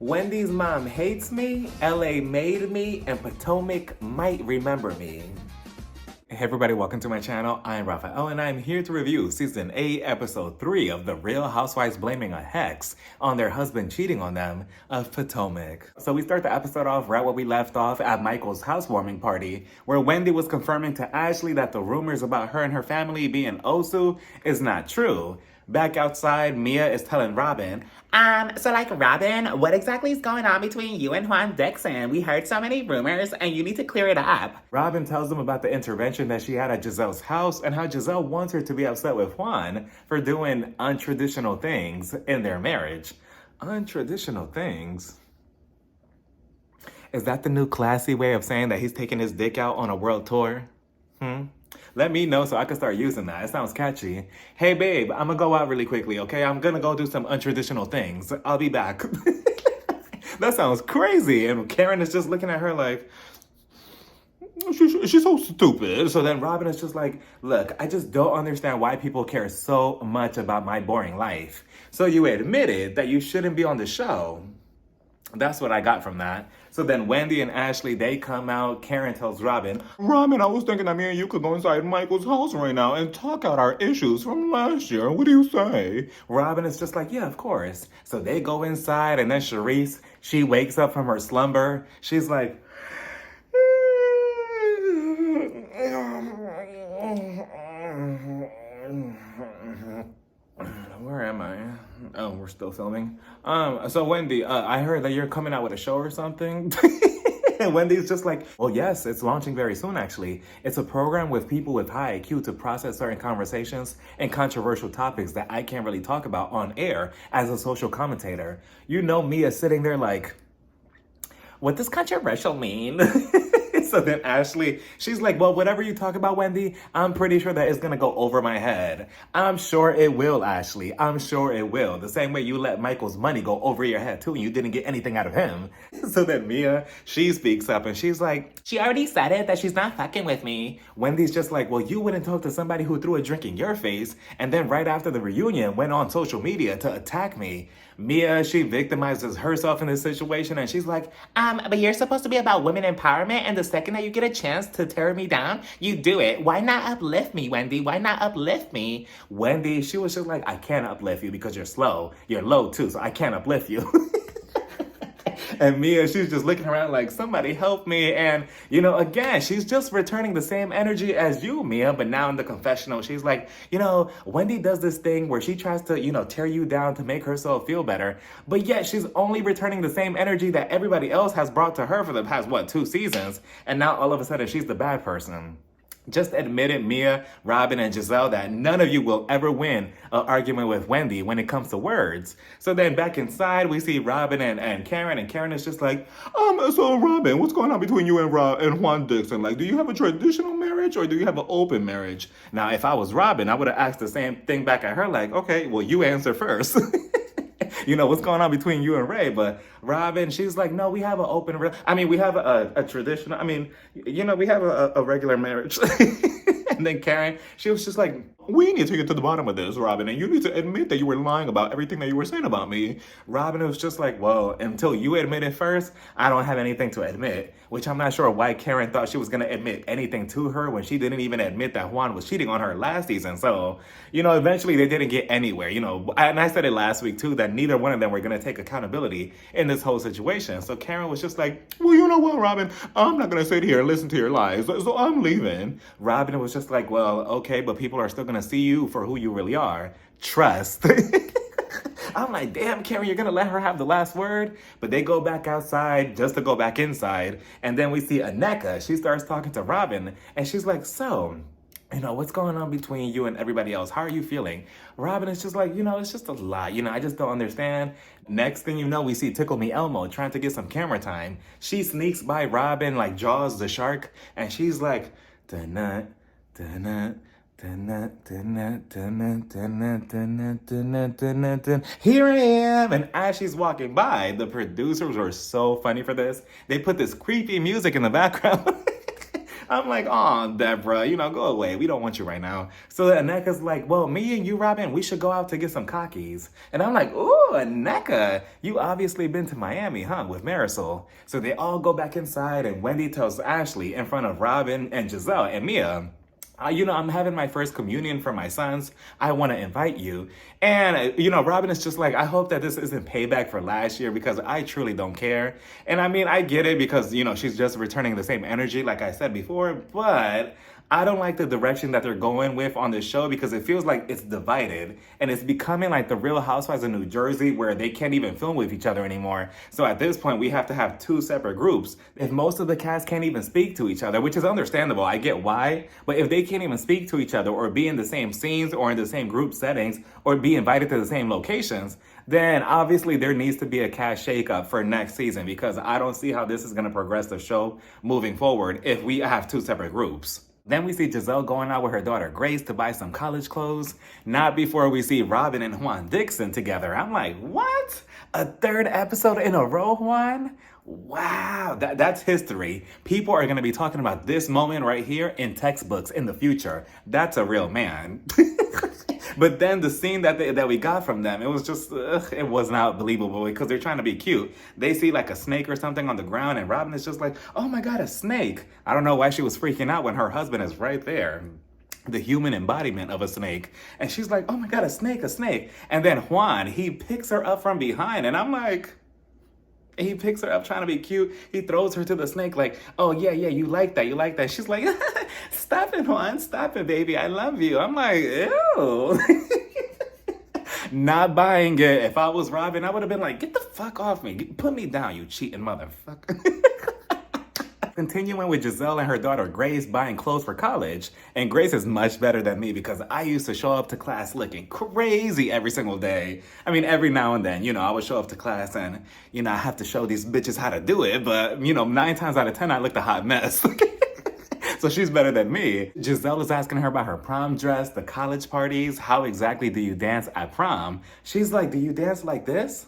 Wendy's mom hates me, LA made me, and Potomac might remember me. Hey everybody, welcome to my channel. I'm Raphael and I'm here to review Season 8, Episode 3 of The Real Housewives blaming a hex on their husband cheating on them of Potomac. So we start the episode off right where we left off at Michael's housewarming party, where Wendy was confirming to Ashley that the rumors about her and her family being Osu is not true. Back outside, Mia is telling Robin, Robin, what exactly is going on between you and Juan Dixon? We heard so many rumors and you need to clear it up. Robin tells them about the intervention that she had at Giselle's house and how Giselle wants her to be upset with Juan for doing untraditional things in their marriage. Untraditional things? Is that the new classy way of saying that he's taking his dick out on a world tour? Let me know so I can start using that. It sounds catchy. Hey, babe, I'm gonna go out really quickly, okay? I'm gonna go do some untraditional things. I'll be back. That sounds crazy. And Karen is just looking at her like, she's so stupid. So then Robin is just like, look, I just don't understand why people care so much about my boring life. So you admitted that you shouldn't be on the show. That's what I got from that. So then Wendy and Ashley, they come out. Karen tells Robin, I was thinking that me and you could go inside Michael's house right now and talk out our issues from last year. What do you say? Robin is just like, yeah, of course. So they go inside and then Charisse, she wakes up from her slumber. She's like, where am I? Oh, we're still filming. So Wendy, I heard that you're coming out with a show or something. And Wendy's just like, well, yes, it's launching very soon, actually. It's a program with people with high IQ to process certain conversations and controversial topics that I can't really talk about on air as a social commentator. You know Mia sitting there like, what does controversial mean? So then Ashley, she's like, well, whatever you talk about, Wendy, I'm pretty sure that it's going to go over my head. I'm sure it will, Ashley. I'm sure it will. The same way you let Michael's money go over your head, too, and you didn't get anything out of him. So then Mia, she speaks up and she's like, she already said it, that she's not fucking with me. Wendy's just like, well, you wouldn't talk to somebody who threw a drink in your face and then right after the reunion went on social media to attack me. Mia, she victimizes herself in this situation and she's like, but you're supposed to be about women empowerment and the second that you get a chance to tear me down, you do it. Why not uplift me, Wendy? Why not uplift me? Wendy, she was just like, I can't uplift you because you're slow. You're low too, so I can't uplift you. And Mia, she's just looking around like, somebody help me. And, you know, again, she's just returning the same energy as you, Mia. But now in the confessional, she's like, you know, Wendy does this thing where she tries to, you know, tear you down to make herself feel better. But yet she's only returning the same energy that everybody else has brought to her for the past, 2 seasons. And now all of a sudden she's the bad person. Just admit it, Mia, Robin, and Giselle, that none of you will ever win an argument with Wendy when it comes to words. So then back inside, we see Robin and Karen is just like, so Robin, what's going on between you and Juan Dixon? Like, do you have a traditional marriage or do you have an open marriage? Now, if I was Robin, I would have asked the same thing back at her, like, okay, well, you answer first. You know, what's going on between you and Ray? But Robin, she's like, no, we have an open, we have a traditional, you know, we have a regular marriage. And then Karen, she was just like, we need to get to the bottom of this, Robin, and you need to admit that you were lying about everything that you were saying about me. Robin was just like, well, until you admit it first, I don't have anything to admit, which I'm not sure why Karen thought she was going to admit anything to her when she didn't even admit that Juan was cheating on her last season. So, you know, eventually they didn't get anywhere, you know, and I said it last week too, that neither one of them were going to take accountability in this whole situation. So Karen was just like, well, you know what, Robin, I'm not going to sit here and listen to your lies, so I'm leaving. Robin was just like, well, okay, but people are still going to see you for who you really are. Trust. I'm like, damn, Karen, you're going to let her have the last word? But they go back outside just to go back inside. And then we see Nneka. She starts talking to Robin. And she's like, so, you know, what's going on between you and everybody else? How are you feeling? Robin is just like, you know, it's just a lot. You know, I just don't understand. Next thing you know, we see Tickle Me Elmo trying to get some camera time. She sneaks by Robin like Jaws the shark. And she's like, da-nut, da-nut. Here I am, and as she's walking by, the producers were so funny for this. They put this creepy music in the background. I'm like, oh, Deborah, go away. We don't want you right now. So Nneka's like, well, me and you, Robin, we should go out to get some cockies. And I'm like, ooh, Nneka, you obviously been to Miami, huh, with Marisol. So they all go back inside and Wendy tells Ashley in front of Robin and Giselle and Mia, I'm having my first communion for my sons. I want to invite you. And, Robin is just like, I hope that this isn't payback for last year because I truly don't care. And I mean, I get it because, she's just returning the same energy like I said before, but I don't like the direction that they're going with on this show because it feels like it's divided and it's becoming like the Real Housewives of New Jersey where they can't even film with each other anymore. So at this point, we have to have two separate groups. If most of the cast can't even speak to each other, which is understandable, I get why, but if they can't even speak to each other or be in the same scenes or in the same group settings or be invited to the same locations, then obviously there needs to be a cast shakeup for next season because I don't see how this is going to progress the show moving forward if we have two separate groups. Then we see Giselle going out with her daughter Grace to buy some college clothes. Not before we see Robin and Juan Dixon together. I'm like, what? A third episode in a row, Juan? Wow, that's history. People are going to be talking about this moment right here in textbooks in the future. That's a real man. But then the scene that we got from them, it was just, it was not believable because they're trying to be cute. They see like a snake or something on the ground and Robin is just like, oh my God, a snake. I don't know why she was freaking out when her husband is right there. The human embodiment of a snake. And she's like, oh my God, a snake, a snake. And then Juan, he picks her up from behind and I'm like, he picks her up trying to be cute. He throws her to the snake like, oh, yeah, you like that, you like that. She's like, stop it, Juan, stop it, baby. I love you. I'm like, ew. Not buying it. If I was Robin, I would have been like, get the fuck off me. Put me down, you cheating motherfucker. Continuing with Giselle and her daughter Grace buying clothes for college. And Grace is much better than me because I used to show up to class looking crazy every single day. I mean, every now and then, I would show up to class and, I have to show these bitches how to do it. But, 9 times out of 10, I looked a hot mess. So she's better than me. Giselle is asking her about her prom dress, the college parties. How exactly do you dance at prom? She's like, do you dance like this?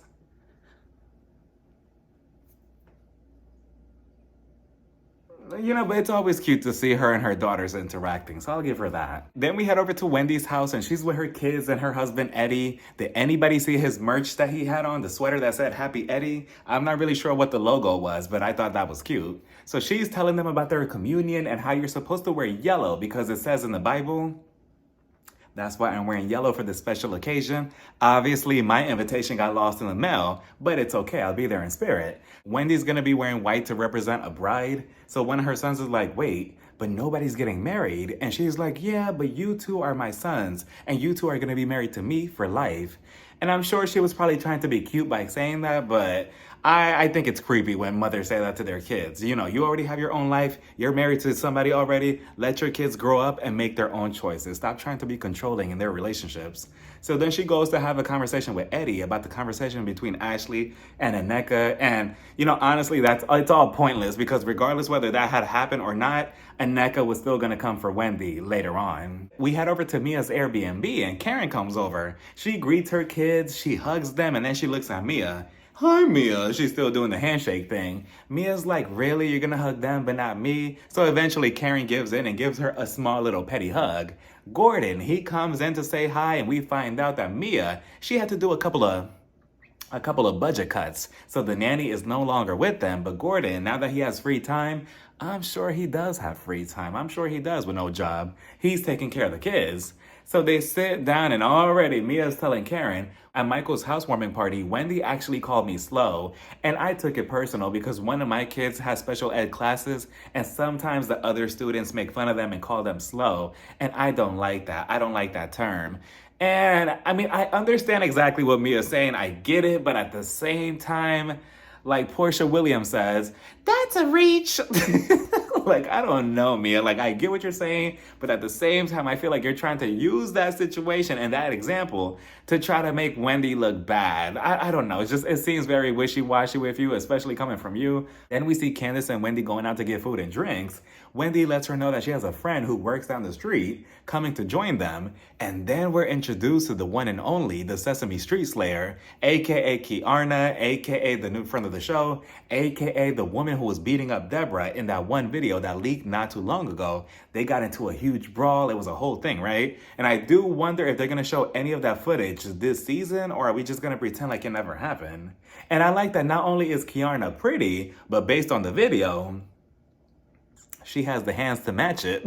But it's always cute to see her and her daughters interacting, so I'll give her that. Then we head over to Wendy's house and she's with her kids and her husband, Eddie. Did anybody see his merch that he had on, the sweater that said Happy Eddie? I'm not really sure what the logo was, but I thought that was cute. So she's telling them about their communion and how you're supposed to wear yellow because it says in the Bible. That's why I'm wearing yellow for this special occasion. Obviously, my invitation got lost in the mail, but it's okay, I'll be there in spirit. Wendy's gonna be wearing white to represent a bride. So one of her sons is like, wait, but nobody's getting married. And she's like, yeah, but you two are my sons, and you two are gonna be married to me for life. And I'm sure she was probably trying to be cute by saying that, but I think it's creepy when mothers say that to their kids. You already have your own life. You're married to somebody already. Let your kids grow up and make their own choices. Stop trying to be controlling in their relationships. So then she goes to have a conversation with Eddie about the conversation between Ashley and Nneka. And, honestly, it's all pointless because regardless whether that had happened or not, Nneka was still going to come for Wendy later on. We head over to Mia's Airbnb and Karen comes over. She greets her kids, she hugs them, and then she looks at Mia. Hi, Mia. She's still doing the handshake thing. Mia's like, really? You're gonna hug them, but not me? So eventually Karen gives in and gives her a small little petty hug. Gordon, he comes in to say hi, and we find out that Mia, she had to do a couple of budget cuts. So the nanny is no longer with them, but Gordon, now that he has free time, I'm sure he does have free time. I'm sure he does with no job. He's taking care of the kids. So they sit down and already Mia's telling Karen, at Michael's housewarming party, Wendy actually called me slow. And I took it personal because one of my kids has special ed classes and sometimes the other students make fun of them and call them slow. And I don't like that. I don't like that term. And I mean, I understand exactly what Mia's saying. I get it. But at the same time, like Portia Williams says, that's a reach. Like, I don't know, Mia. Like, I get what you're saying, but at the same time, I feel like you're trying to use that situation and that example to try to make Wendy look bad. I don't know. It seems very wishy-washy with you, especially coming from you. Then we see Candace and Wendy going out to get food and drinks. Wendy lets her know that she has a friend who works down the street coming to join them. And then we're introduced to the one and only, the Sesame Street Slayer, aka Kiarna, aka the new friend of the show, aka the woman who was beating up Deborah in that one video video that leaked not too long ago. They got into a huge brawl. It was a whole thing, right? And I do wonder if they're going to show any of that footage this season, or are we just going to pretend like it never happened? And I like that not only is Kiarna pretty, but based on the video, she has the hands to match it.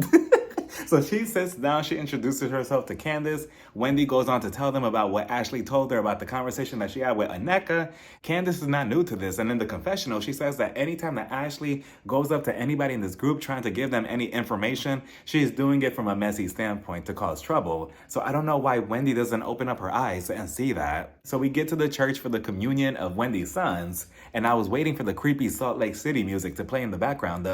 So she sits down, she introduces herself to Candace. Wendy goes on to tell them about what Ashley told her about the conversation that she had with Nneka. Candace is not new to this, and in the confessional, she says that anytime that Ashley goes up to anybody in this group trying to give them any information, she's doing it from a messy standpoint to cause trouble. So I don't know why Wendy doesn't open up her eyes and see that. So we get to the church for the communion of Wendy's sons, and I was waiting for the creepy Salt Lake City music to play in the background,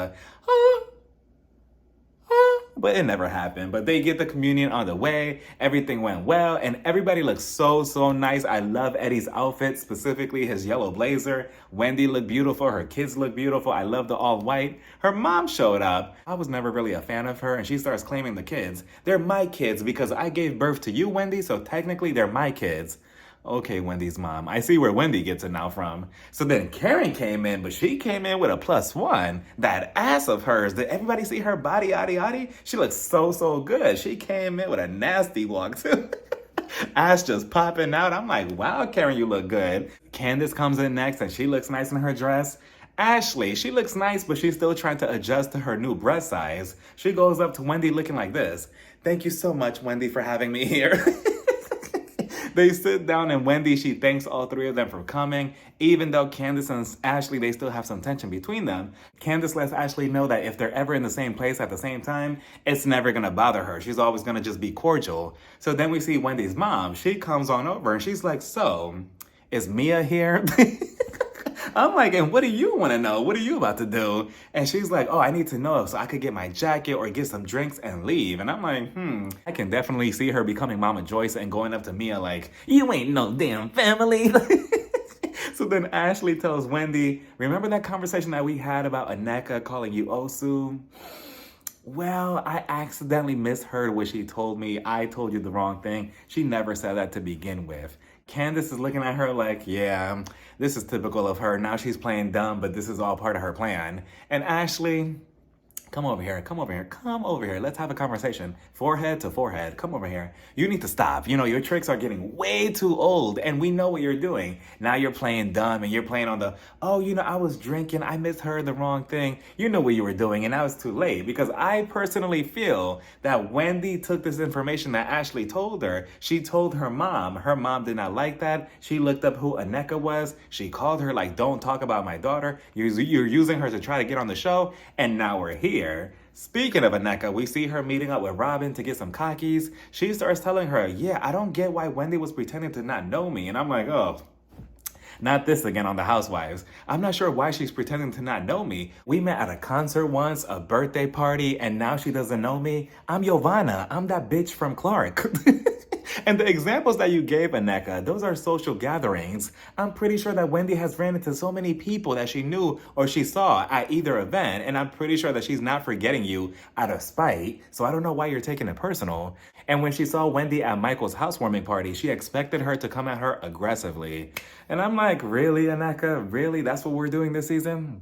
but it never happened. But they get the communion on the way. Everything went well, and everybody looks so nice. I love Eddie's outfit, specifically his yellow blazer. Wendy looked beautiful. Her kids look beautiful. I love the all white. Her mom showed up. I was never really a fan of her, and she starts claiming the kids. They're my kids because I gave birth to you, Wendy, so technically they're my kids. Okay, Wendy's mom. I see where Wendy gets it now from. So then Karen came in, but she came in with a +1. That ass of hers. Did everybody see her body, yaddy? She looks so good. She came in with a nasty walk too. Ass just popping out. I'm like, wow, Karen, you look good. Candace comes in next and she looks nice in her dress. Ashley, she looks nice, but she's still trying to adjust to her new breast size. She goes up to Wendy looking like this. Thank you so much, Wendy, for having me here. They sit down and Wendy, she thanks all three of them for coming. Even though Candace and Ashley, they still have some tension between them. Candace lets Ashley know that if they're ever in the same place at the same time, it's never gonna bother her. She's always gonna just be cordial. So then we see Wendy's mom. She comes on over and she's like, so, is Mia here? I'm like, and what do you want to know? What are you about to do? And she's like, oh, I need to know so I could get my jacket or get some drinks and leave. And I'm like, I can definitely see her becoming Mama Joyce and going up to Mia like, you ain't no damn family. So then Ashley tells Wendy, remember that conversation that we had about Nneka calling you Osu? Well, I accidentally misheard what she told me. I told you the wrong thing. She never said that to begin with. Candace is looking at her like, yeah, this is typical of her. Now she's playing dumb, but this is all part of her plan. And Ashley, come over here. Let's have a conversation. Forehead to forehead. Come over here. You need to stop. You know, your tricks are getting way too old and we know what you're doing. Now you're playing dumb and you're playing on the, oh, you know, I was drinking. I misheard the wrong thing. You know what you were doing and now it's too late. Because I personally feel that Wendy took this information that Ashley told her. She told her mom. Her mom did not like that. She looked up who Nneka was. She called her like, don't talk about my daughter. You're using her to try to get on the show. And now we're here. Speaking of Nneka, we see her meeting up with Robin to get some cockies. She starts telling her, yeah, I don't get why Wendy was pretending to not know me. And I'm like, oh, not this again on the Housewives. I'm not sure why she's pretending to not know me. We met at a concert once, a birthday party, and now she doesn't know me. I'm Giovanna. I'm that bitch from Clark. And the examples that you gave, Nneka, those are social gatherings. I'm pretty sure that Wendy has ran into so many people that she knew or she saw at either event, and I'm pretty sure that she's not forgetting you out of spite, so I don't know why you're taking it personal. And when she saw Wendy at Michael's housewarming party, she expected her to come at her aggressively. And I'm like, really, Nneka? Really? That's what we're doing this season?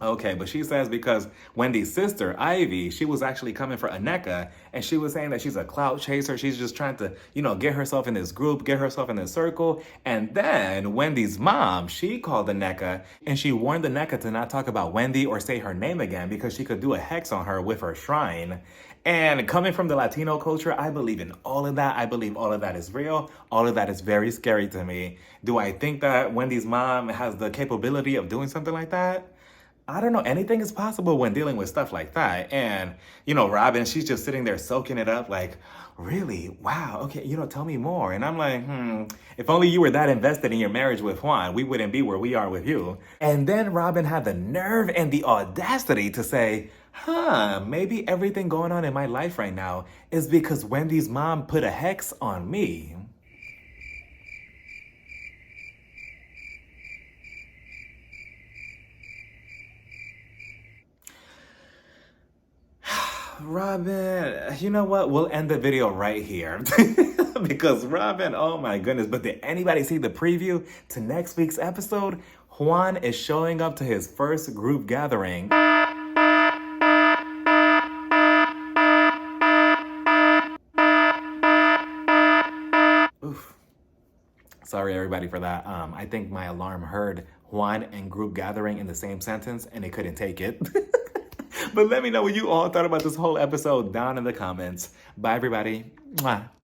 Okay, but she says because Wendy's sister, Ivy, she was actually coming for Nneka, and she was saying that she's a clout chaser. She's just trying to, you know, get herself in this group, get herself in this circle. And then Wendy's mom, she called Nneka, and she warned Nneka to not talk about Wendy or say her name again because she could do a hex on her with her shrine. And coming from the Latino culture, I believe in all of that. I believe all of that is real. All of that is very scary to me. Do I think that Wendy's mom has the capability of doing something like that? I don't know. Anything is possible when dealing with stuff like that. And, you know, Robin, she's just sitting there soaking it up like, really? Wow. Okay. You know, tell me more. And I'm like, if only you were that invested in your marriage with Juan, we wouldn't be where we are with you. And then Robin had the nerve and the audacity to say, maybe everything going on in my life right now is because Wendy's mom put a hex on me. Robin, you know what? We'll end the video right here. Because Robin, oh my goodness. But did anybody see the preview to next week's episode? Juan is showing up to his first group gathering. Sorry, everybody, for that. I think my alarm heard Juan and group gathering in the same sentence and it couldn't take it. But let me know what you all thought about this whole episode down in the comments. Bye, everybody. Mwah.